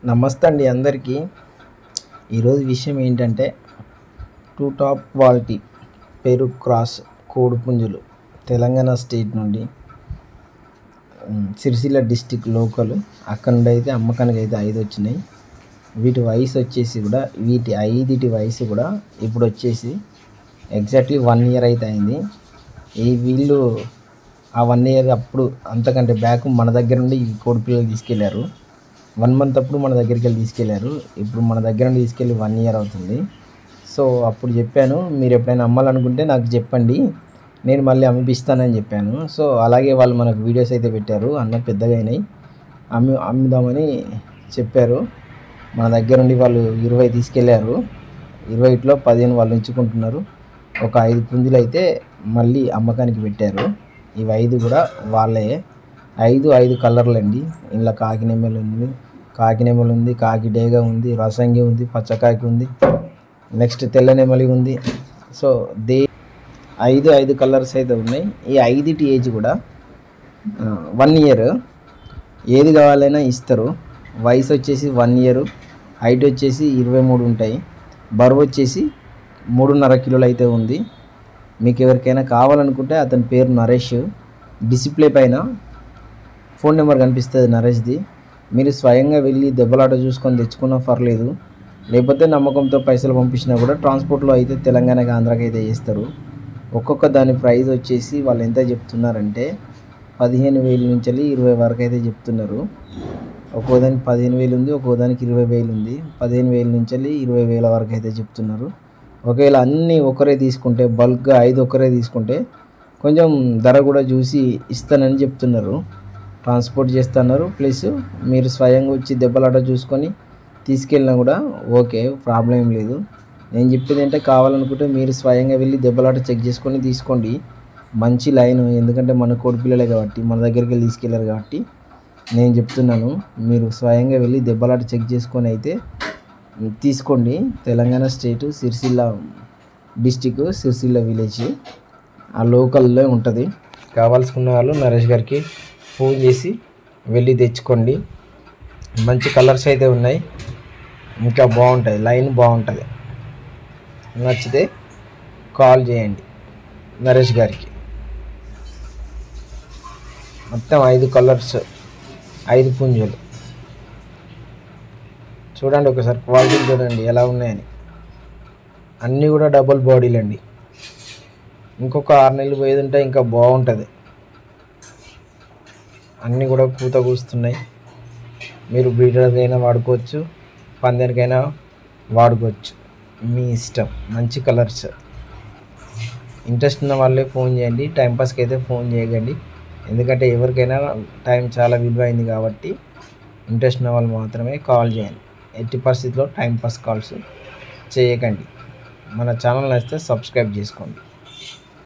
నమస్తే అండి అందరికీ. ఈరోజు విషయం ఏంటంటే 2 టాప్ క్వాలిటీ పెరుగు క్రాస్ కోడిపుంజులు తెలంగాణ స్టేట్ నుండి సిరిసిల్ల డిస్టిక్ లోకల్ అక్కడ నుండి అయితే అమ్మకానికి అయితే 5 వచ్చినాయి. వీటి వయసు వచ్చేసి కూడా వీటి 5 వయసు కూడా ఇప్పుడు వచ్చేసి ఎగ్జాక్ట్లీ 1 ఇయర్ అయితే అయింది. వీళ్ళు ఆ 1 ఇయర్ అప్పుడు అంతకంటే బ్యాక్ మన దగ్గర నుండి ఈ కోడిపిల్లలు తీసుకెళ్లారు. 1 మంత్ అప్పుడు మన దగ్గరికి వెళ్ళి తీసుకెళ్లారు. ఇప్పుడు మన దగ్గర నుండి తీసుకెళ్ళి 1 ఇయర్ అవుతుంది. సో అప్పుడు చెప్పాను, మీరు ఎప్పుడైనా అమ్మాలనుకుంటే నాకు చెప్పండి, నేను మళ్ళీ అమ్మిపిస్తానని చెప్పాను. సో అలాగే వాళ్ళు మనకు వీడియోస్ అయితే పెట్టారు. అన్న పెద్దగా అయినాయి, అమ్ముదామని చెప్పారు. మన దగ్గర నుండి వాళ్ళు 20 తీసుకెళ్లారు. 20లో 15 వాళ్ళు ఉంచుకుంటున్నారు. ఒక 5 పుంజులు అయితే మళ్ళీ అమ్మకానికి పెట్టారు. ఇవి 5 కూడా వాళ్ళే. 5 కలర్లు అండి. ఇందులో కాకినెమ్మలు ఉంది, కాకి డేగ ఉంది, రసంగి ఉంది, పచ్చకాకి ఉంది, నెక్స్ట్ తెల్ల నెమలి ఉంది. సో 5 కలర్స్ అయితే ఉన్నాయి. ఈ 5 ఏజ్ కూడా 1 ఇయర్. ఏది కావాలైనా ఇస్తారు. వయసు వచ్చేసి 1 ఇయర్, హైట్ వచ్చేసి 23 ఉంటాయి, బరువు వచ్చేసి 3.5 కిలోలు అయితే ఉంది. మీకు ఎవరికైనా కావాలనుకుంటే అతని పేరు నరేష్. డిస్ప్లే పైన ఫోన్ నెంబర్ కనిపిస్తుంది నరేష్ది. మీరు స్వయంగా వెళ్ళి దెబ్బలాట చూసుకొని తెచ్చుకున్నా పర్లేదు, లేకపోతే నమ్మకంతో పైసలు పంపించినా కూడా ట్రాన్స్పోర్ట్లో అయితే తెలంగాణకి ఆంధ్రాకి అయితే చేస్తారు. ఒక్కొక్క దాని ప్రైస్ వచ్చేసి వాళ్ళు ఎంత చెప్తున్నారంటే 15,000 నుంచి 20 వరకు అయితే చెప్తున్నారు. ఒక్కో దానికి 15,000 ఉంది, ఒక్కో దానికి 20,000 ఉంది. 15,000 నుంచి 20,000 వరకు అయితే చెప్తున్నారు. ఒకవేళ అన్నీ ఒకరే తీసుకుంటే, బల్క్గా 5 ఒకరే తీసుకుంటే కొంచెం ధర కూడా చూసి ఇస్తానని చెప్తున్నారు. ట్రాన్స్పోర్ట్ చేస్తున్నారు, ప్లస్ మీరు స్వయంగా వచ్చి దెబ్బలాట చూసుకొని తీసుకెళ్ళినా కూడా ఓకే, ప్రాబ్లం ఏం లేదు. నేను చెప్పేది అంటే కావాలనుకుంటే మీరు స్వయంగా వెళ్ళి దెబ్బలాట చెక్ చేసుకొని తీసుకోండి. మంచి లైన్, ఎందుకంటే మన కోడిపిల్లలే కాబట్టి మన దగ్గరికి వెళ్ళి తీసుకెళ్ళారు కాబట్టి నేను చెప్తున్నాను, మీరు స్వయంగా వెళ్ళి దెబ్బలాట చెక్ చేసుకొని అయితే తీసుకోండి. తెలంగాణ స్టేటు సిరిసిల్ల డిస్టిక్, సిరిసిల్ల విలేజ్, ఆ లోకల్లో ఉంటుంది. కావాల్సుకున్న వాళ్ళు నరేష్ గారికి ఫోన్ చేసి వెళ్ళి తెచ్చుకోండి. మంచి కలర్స్ అయితే ఉన్నాయి, ఇంకా బాగుంటుంది, లైన్ బాగుంటుంది. నచ్చితే కాల్ చేయండి నరేష్ గారికి. మొత్తం 5 కలర్స్, 5 పుంజులు. చూడండి ఒకసారి, క్వాలిటీ చూడండి ఎలా ఉన్నాయని. అన్నీ కూడా డబుల్ బాడీలు అండి. ఇంకొక 6 నెలలు పోయేది ఉంటే ఇంకా బాగుంటుంది. అన్నీ కూడా పూత కూస్తున్నాయి. మీరు బ్రీడర్కైనా వాడుకోవచ్చు, పందానికైనా వాడుకోవచ్చు, మీ ఇష్టం. మంచి కలర్స్. ఇంట్రెస్ట్ ఉన్న వాళ్ళే ఫోన్ చేయండి, టైంపాస్కి అయితే ఫోన్ చేయకండి. ఎందుకంటే ఎవరికైనా టైం చాలా విలువైంది కాబట్టి ఇంట్రెస్ట్ ఉన్న వాళ్ళు మాత్రమే కాల్ చేయండి. ఎట్టి పరిస్థితిలో టైంపాస్ కాల్స్ చేయకండి. మన ఛానల్ నచ్చితే సబ్స్క్రైబ్ చేసుకోండి.